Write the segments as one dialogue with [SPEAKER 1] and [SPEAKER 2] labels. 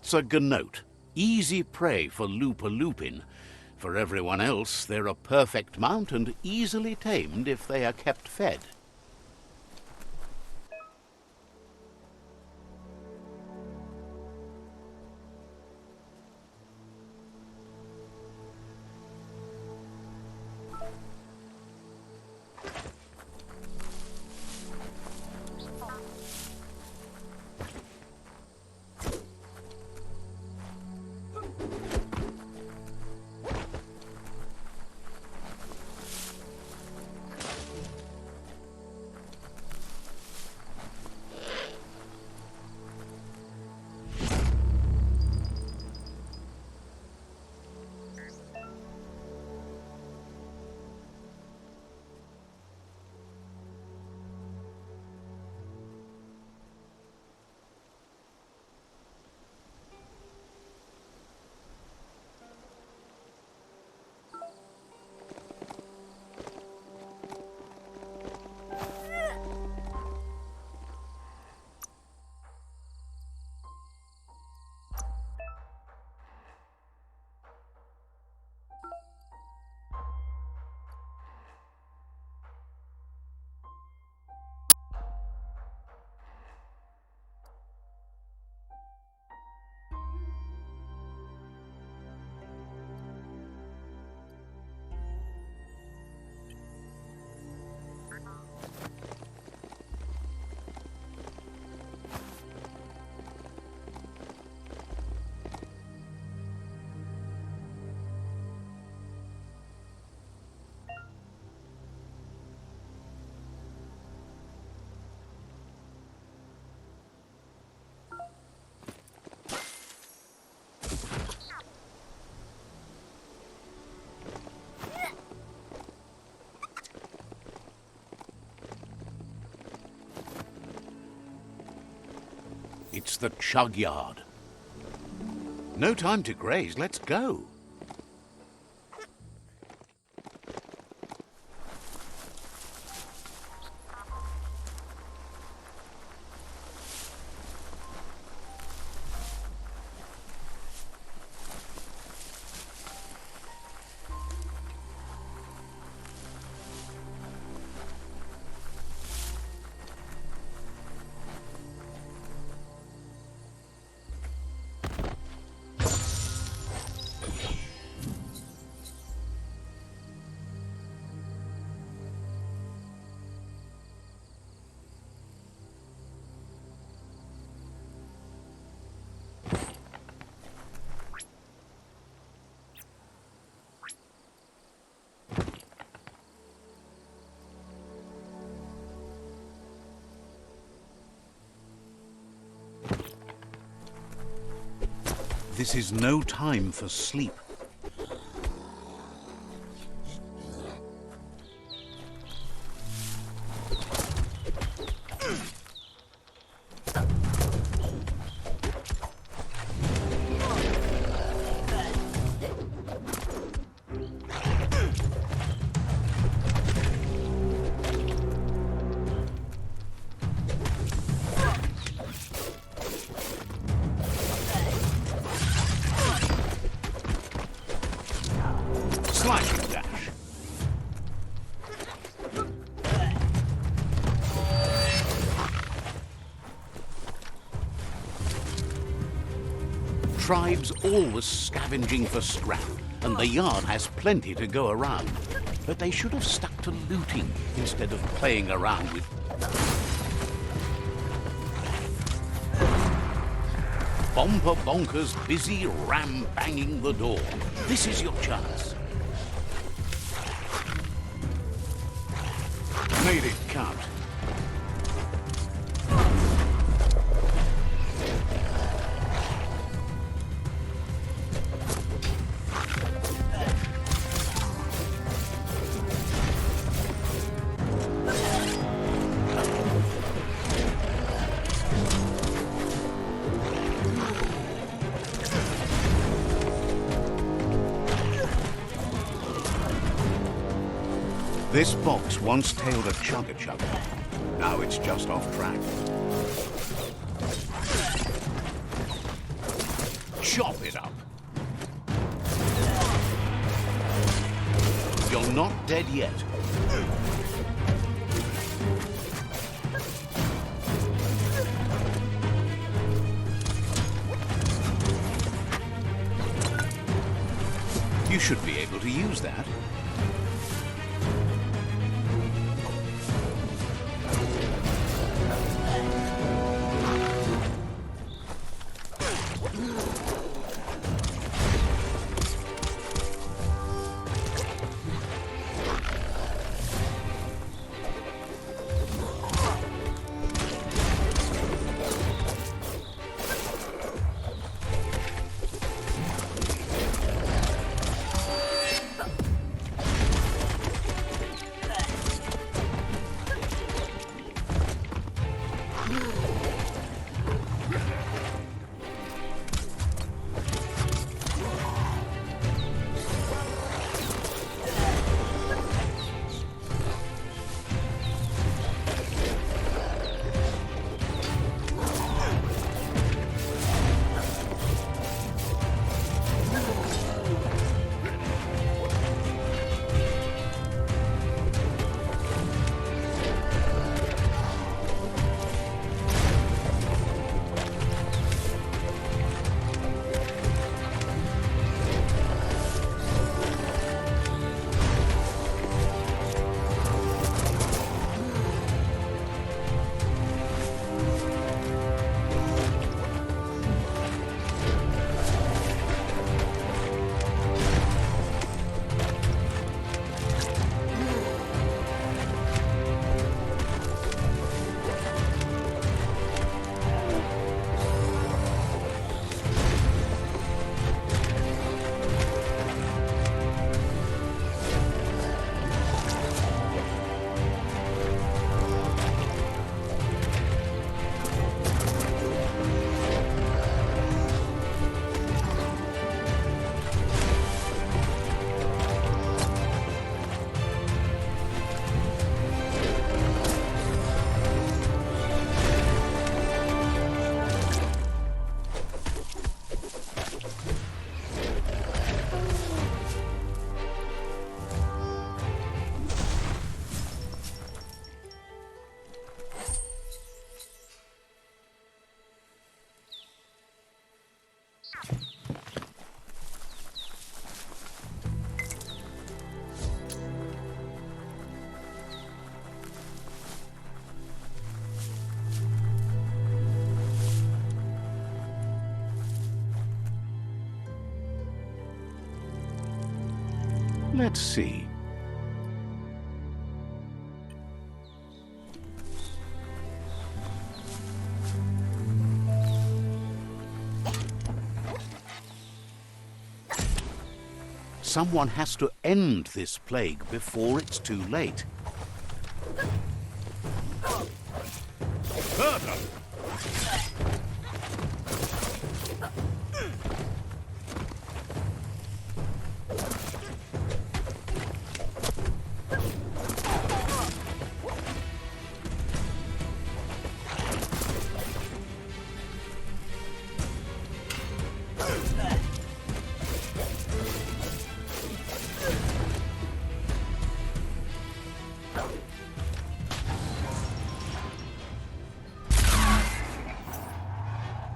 [SPEAKER 1] That's a gnote. Easy prey for Loopa-loopin. For everyone else, they're a perfect mount and easily tamed if they are kept fed. It's the Chugyard. No time to graze, let's go. This is no time for sleep. Sliding dash. Tribes always scavenging for scrap, and the yard has plenty to go around. But they should have stuck to looting instead of playing around with... Bomper Bonkers busy ram-banging the door. This is your chance. Made it count. This box once tailed a chugger. Now it's just off track. chop it up. You're not dead yet. You should be able to use that. Let's see. Someone has to end this plague before it's too late. Further!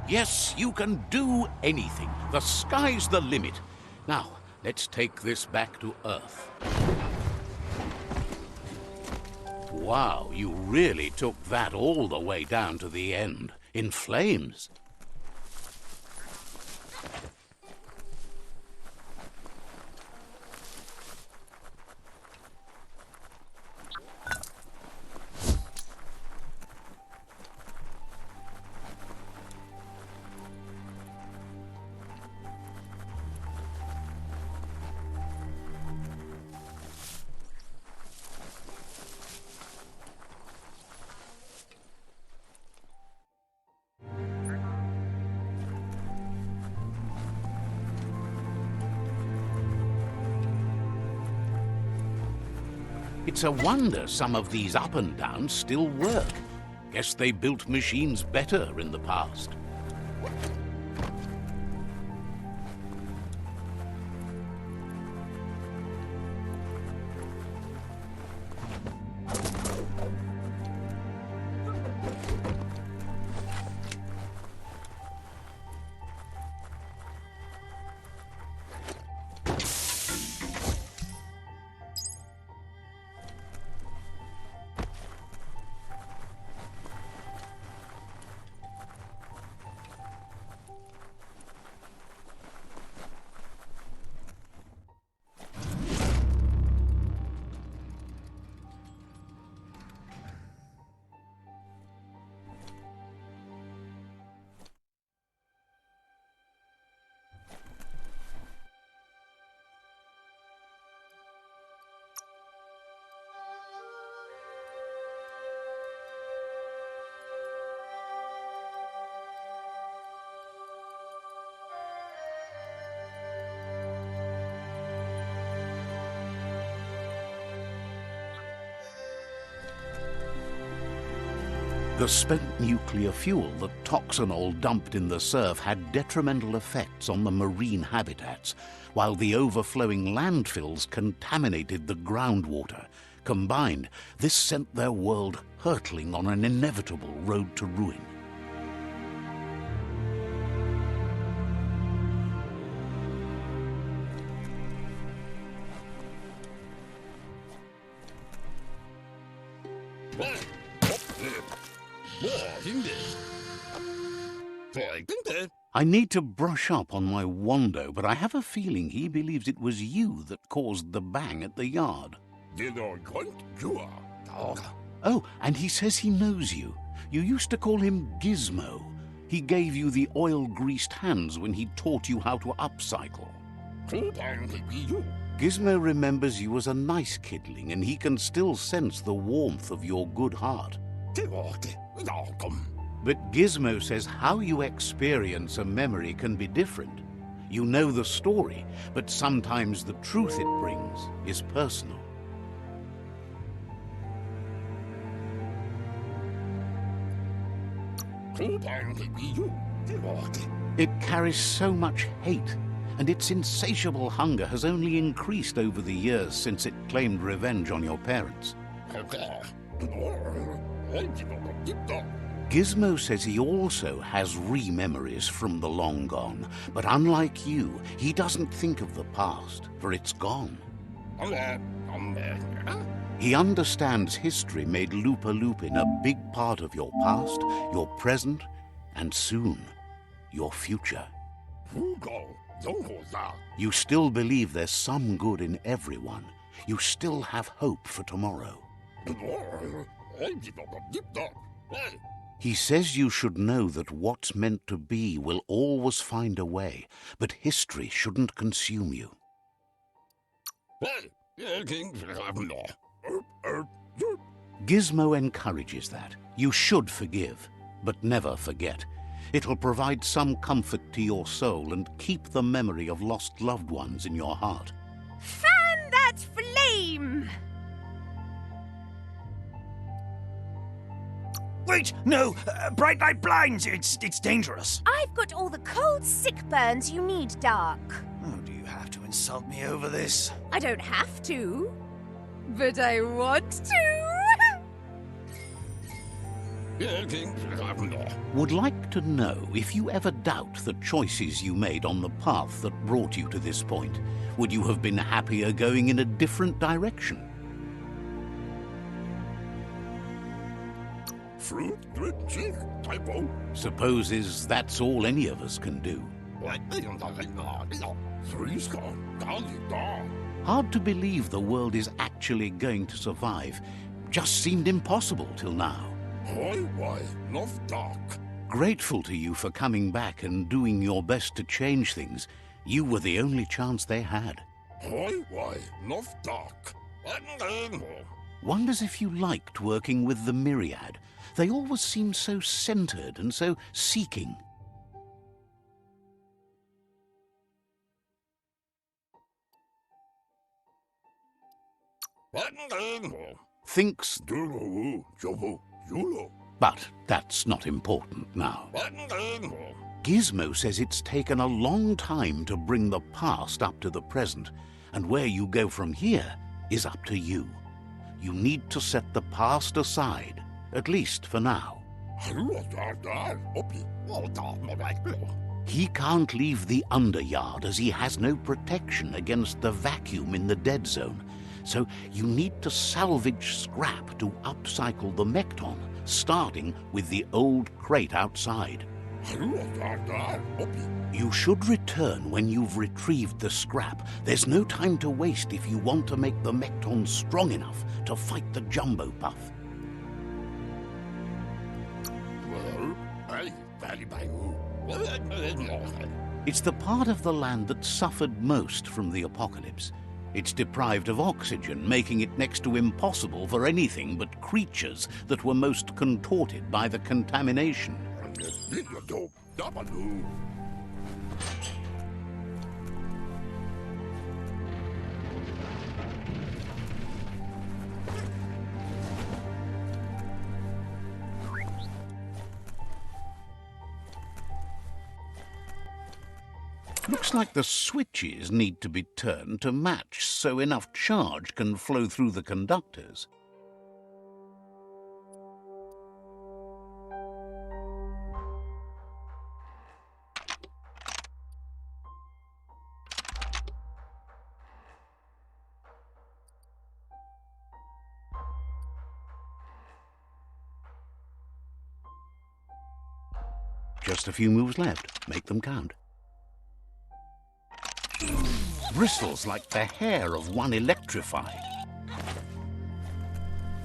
[SPEAKER 1] Yes, you can do anything. The sky's the limit. Now, let's take this back to Earth. Wow, you really took that all the way down to the end, in flames. It's a wonder some of these up and downs still work. Guess they built machines better in the past. The spent nuclear fuel that toxanol dumped in the surf had detrimental effects on the marine habitats, while the overflowing landfills contaminated the groundwater. Combined, this sent their world hurtling on an inevitable road to ruin. I need to brush up on my Wando, but I have a feeling he believes it was you that caused the bang at the yard. Oh, and he says he knows you. You used to call him Gizmo. He gave you the oil-greased hands when he taught you how to upcycle. Gizmo remembers you as a nice kidling, and he can still sense the warmth of your good heart. But Gizmo says how you experience a memory can be different. You know the story, but sometimes the truth it brings is personal. It carries so much hate, and its insatiable hunger has only increased over the years since it claimed revenge on your parents. Gizmo says he also has re-memories from the long gone, but unlike you, he doesn't think of the past, for it's gone. He understands history made Lupa Lupin a big part of your past, your present, and soon, your future. You still believe there's some good in everyone. You still have hope for tomorrow. He says you should know that what's meant to be will always find a way, but history shouldn't consume you. Gizmo encourages that. You should forgive, but never forget. It'll provide some comfort to your soul and keep the memory of lost loved ones in your heart.
[SPEAKER 2] Fan that flame!
[SPEAKER 3] Wait, no! Bright light blinds! It's dangerous!
[SPEAKER 2] I've got all the cold sick burns you need, Dark.
[SPEAKER 3] Oh, do you have to insult me over this?
[SPEAKER 2] I don't have to, but I want to.
[SPEAKER 1] Would like to know if you ever doubt the choices you made on the path that brought you to this point. Would you have been happier going in a different direction? Supposes that's all any of us can do. Hard to believe the world is actually going to survive. Just seemed impossible till now. Grateful to you for coming back and doing your best to change things. You were the only chance they had. Wonders if you liked working with the Myriad. They always seem so centered and so seeking. Thinks... But that's not important now. Gizmo says it's taken a long time to bring the past up to the present, and where you go from here is up to you. You need to set the past aside, at least for now. He can't leave the Underyard as he has no protection against the vacuum in the dead zone. So you need to salvage scrap to upcycle the Mekton, starting with the old crate outside. You should return when you've retrieved the scrap. There's no time to waste if you want to make the Mekton strong enough to fight the Jumbo Puff. It's the part of the land that suffered most from the apocalypse. It's deprived of oxygen, making it next to impossible for anything but creatures that were most contorted by the contamination. Looks like the switches need to be turned to match so enough charge can flow through the conductors. Just a few moves left. Make them count. Bristles like the hair of one electrified.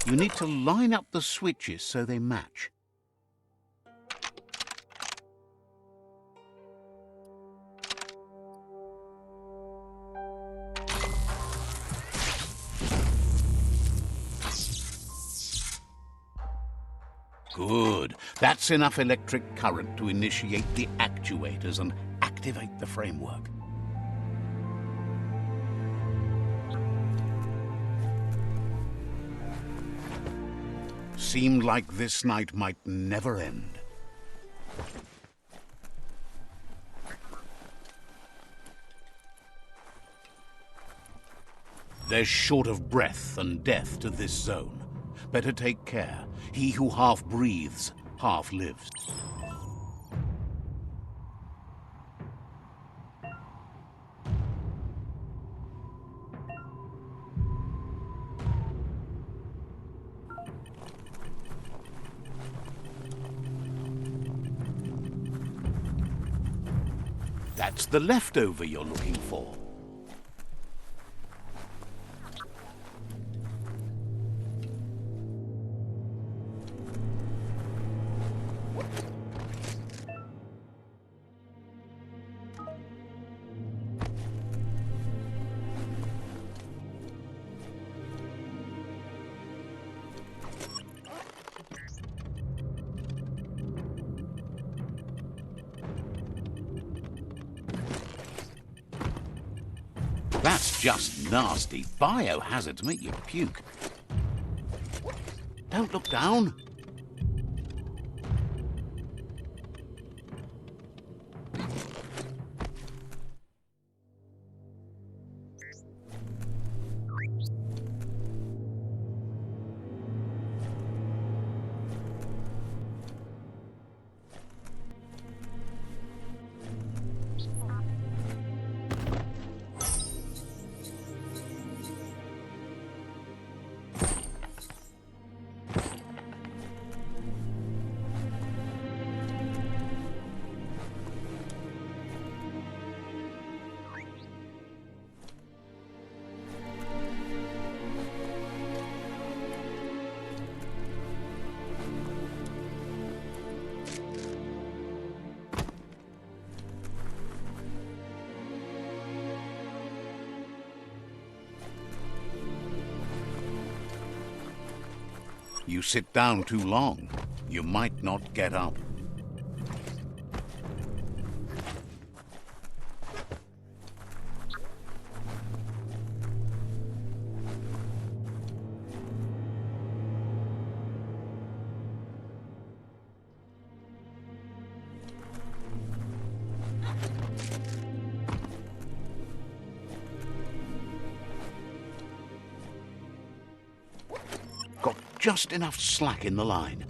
[SPEAKER 1] You need to line up the switches so they match. Good. That's enough electric current to initiate the actuators and activate the framework. Seemed like this night might never end. There's short of breath and death to this zone. Better take care. He who half breathes, half lives. That's the leftover you're looking for. That's just nasty. Biohazards make you puke. Don't look down. You sit down too long, you might not get up. Got just enough slack in the line.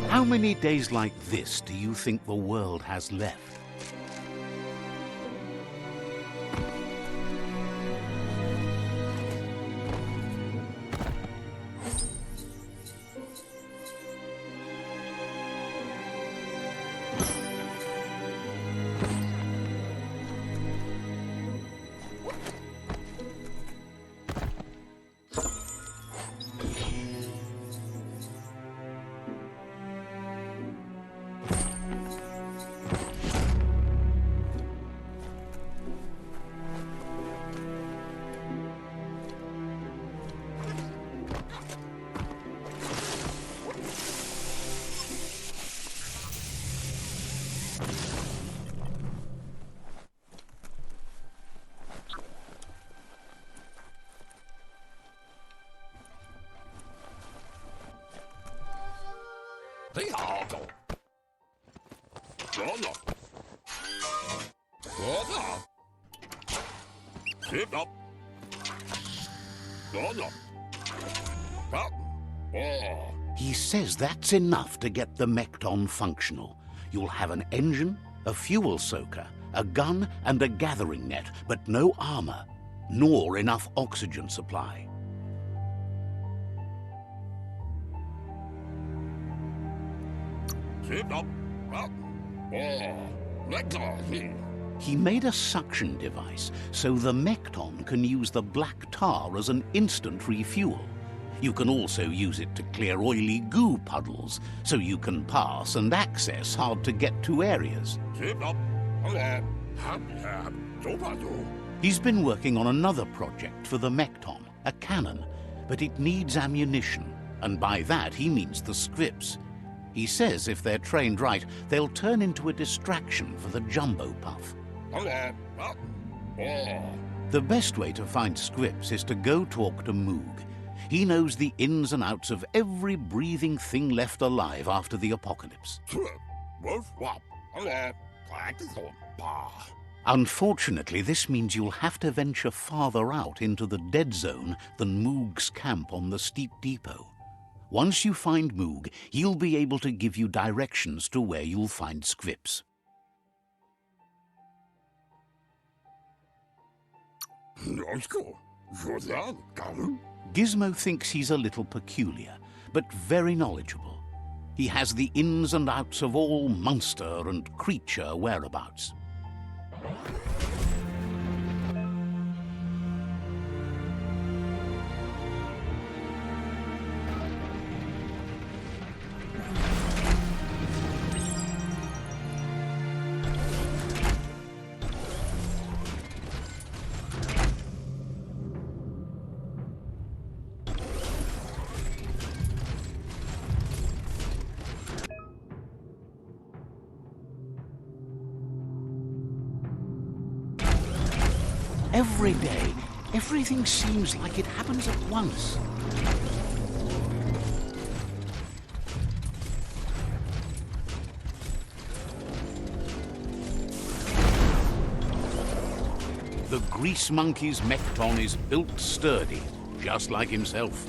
[SPEAKER 1] How many days like this do you think the world has left? He says that's enough to get the Mekton functional. You'll have an engine, a fuel soaker, a gun and a gathering net, but no armor, nor enough oxygen supply. He made a suction device so the Mekton can use the black tar as an instant refuel. You can also use it to clear oily goo puddles, so you can pass and access hard-to-get-to areas. He's been working on another project for the Mekton, a cannon, but it needs ammunition, and by that he means the scripts. He says if they're trained right, they'll turn into a distraction for the jumbo puff. The best way to find scripts is to go talk to Moog. He knows the ins and outs of every breathing thing left alive after the apocalypse. Unfortunately, this means you'll have to venture farther out into the dead zone than Moog's camp on the steep depot. Once you find Moog, he'll be able to give you directions to where you'll find scripts. Gizmo thinks he's a little peculiar, but very knowledgeable. He has the ins and outs of all monster and creature whereabouts. Every day, everything seems like it happens at once. The grease monkey's Mekton is built sturdy, just like himself.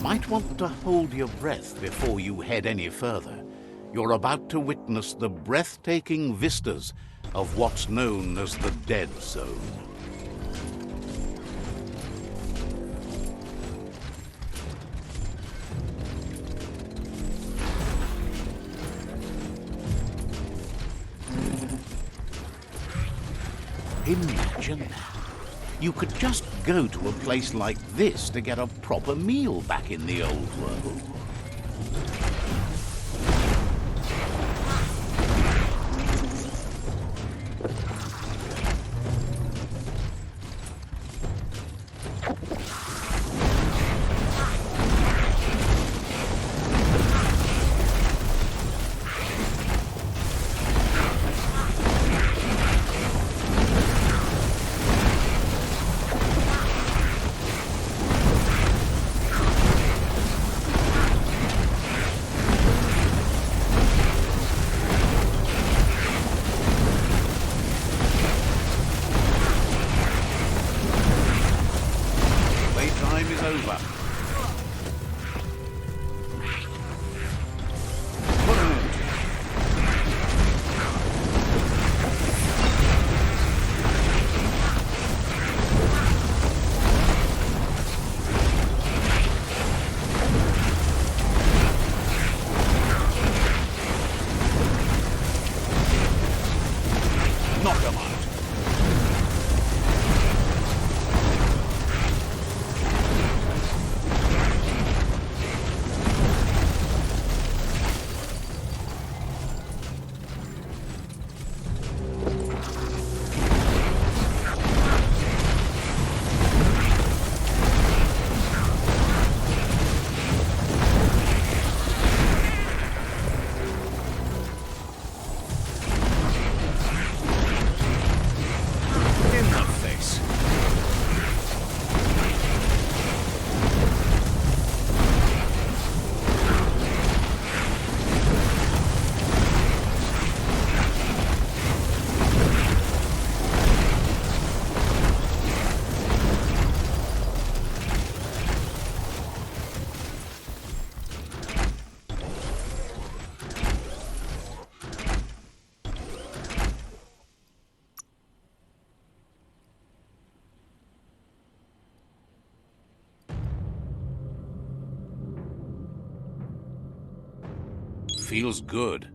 [SPEAKER 1] Might want to hold your breath before you head any further. You're about to witness the breathtaking vistas of what's known as the Dead Zone. Imagine that. You could just go to a place like this to get a proper meal back in the old world. Feels good.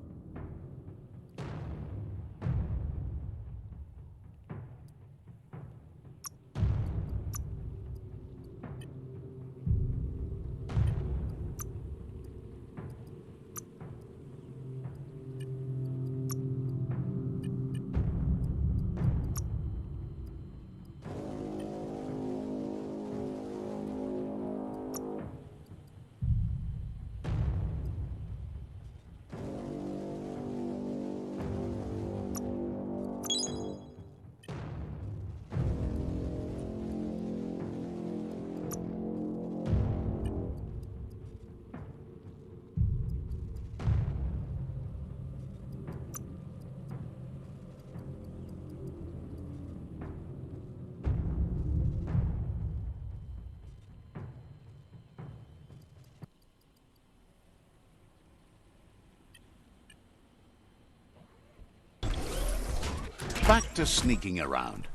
[SPEAKER 1] Back to sneaking around.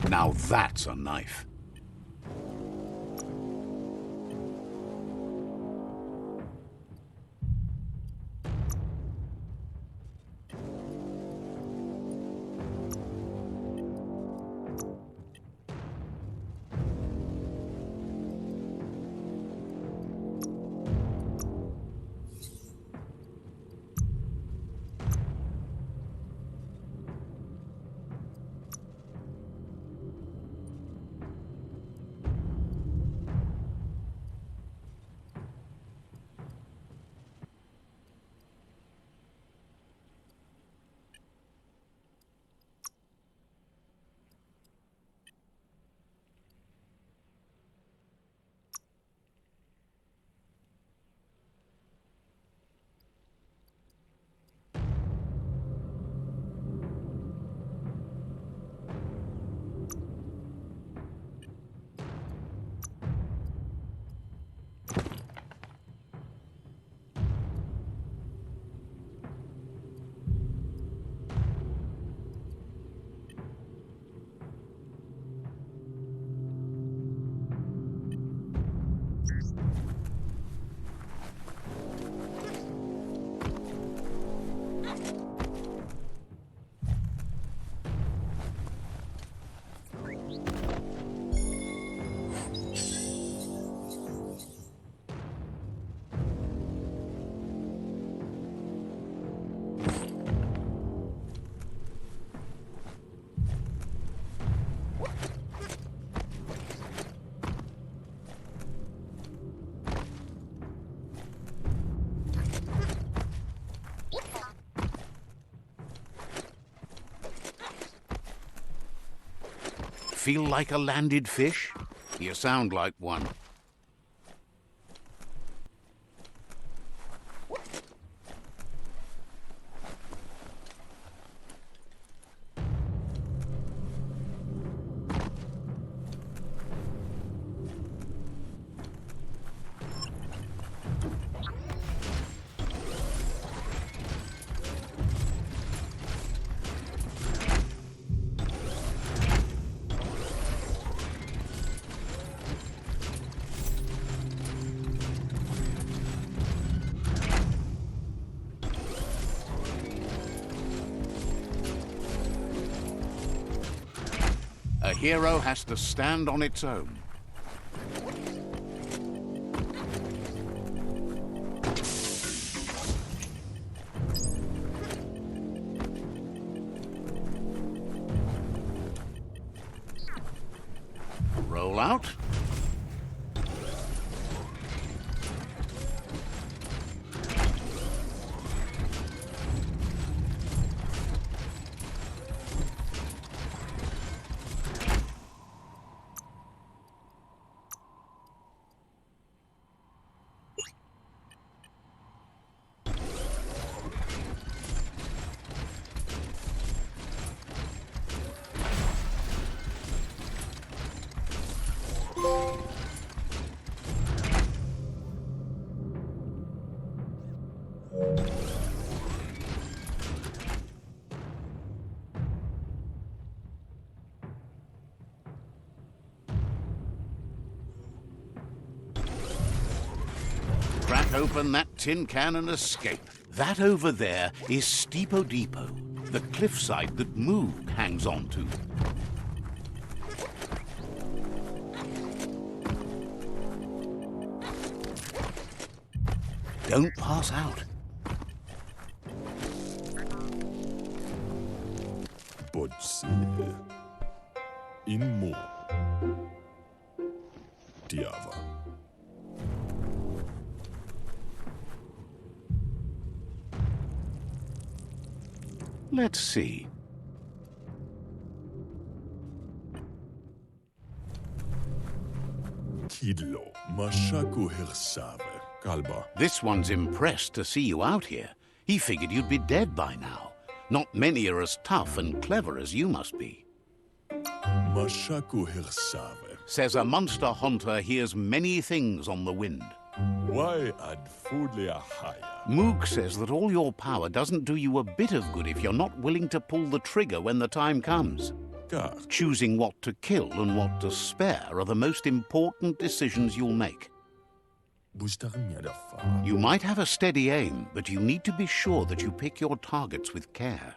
[SPEAKER 1] Now that's a knife. Feel like a landed fish? You sound like one. A hero has to stand on its own. Roll out. Crack open that tin can and escape. That over there is Steepo Depot, the cliffside that Moog hangs on to. Don't pass out.
[SPEAKER 4] Bodse in Moog. Diava.
[SPEAKER 1] Let's see.
[SPEAKER 4] Kidlo, Mashaku Hirsave, Kalba.
[SPEAKER 1] This one's impressed to see you out here. He figured you'd be dead by now. Not many are as tough and clever as you must be.
[SPEAKER 4] Mashaku Hirsave.
[SPEAKER 1] Says a monster hunter hears many things on the wind.
[SPEAKER 4] Why ad foodlia haya?
[SPEAKER 1] Moog says that all your power doesn't do you a bit of good if you're not willing to pull the trigger when the time comes.
[SPEAKER 4] Gar.
[SPEAKER 1] Choosing what to kill and what to spare are the most important decisions you'll make. You might have a steady aim, but you need to be sure that you pick your targets with care.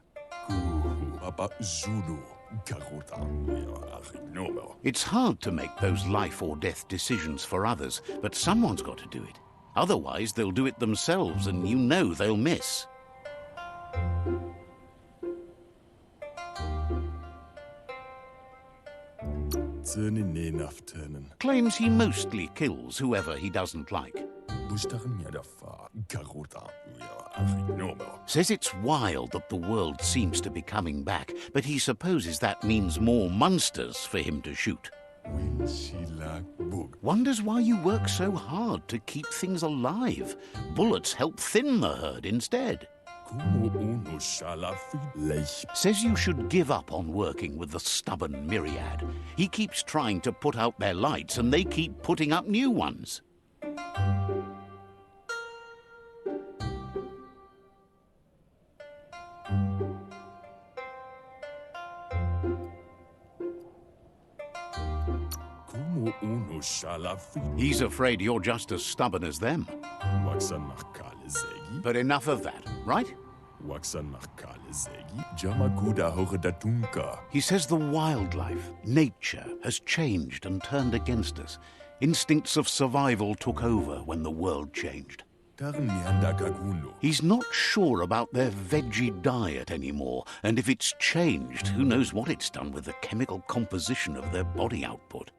[SPEAKER 1] It's hard to make those life or death decisions for others, but someone's got to do it. Otherwise, they'll do it themselves, and you know they'll miss. Claims he mostly kills whoever he doesn't like. Says it's wild that the world seems to be coming back, but he supposes that means more monsters for him to shoot. Wonders why you work so hard to keep things alive. Bullets help thin the herd instead. Says you should give up on working with the stubborn myriad. He keeps trying to put out their lights and they keep putting up new ones. He's afraid you're just as stubborn as them. But enough of that, right? He says the wildlife, nature, has changed and turned against us. Instincts of survival took over when the world changed. He's not sure about their veggie diet anymore, and if it's changed, who knows what it's done with the chemical composition of their body output.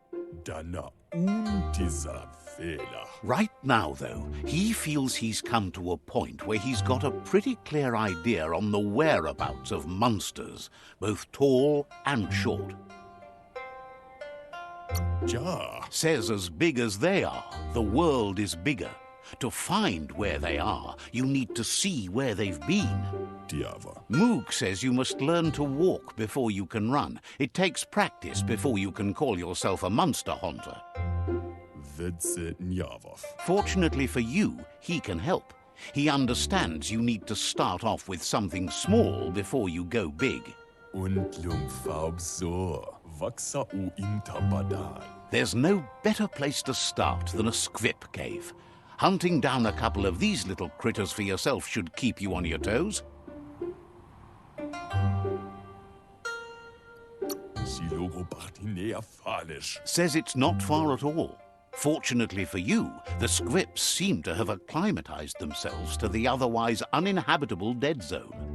[SPEAKER 1] Right now, though, he feels he's come to a point where he's got a pretty clear idea on the whereabouts of monsters, both tall and short. Says as big as they are, the world is bigger. To find where they are, you need to see where they've been. Moog says you must learn to walk before you can run. It takes practice before you can call yourself a monster hunter. Fortunately for you, he can help. He understands you need to start off with something small before you go big. There's no better place to start than a squip cave. Hunting down a couple of these little critters for yourself should keep you on your toes. Says it's not far at all. Fortunately for you, the squips seem to have acclimatized themselves to the otherwise uninhabitable dead zone.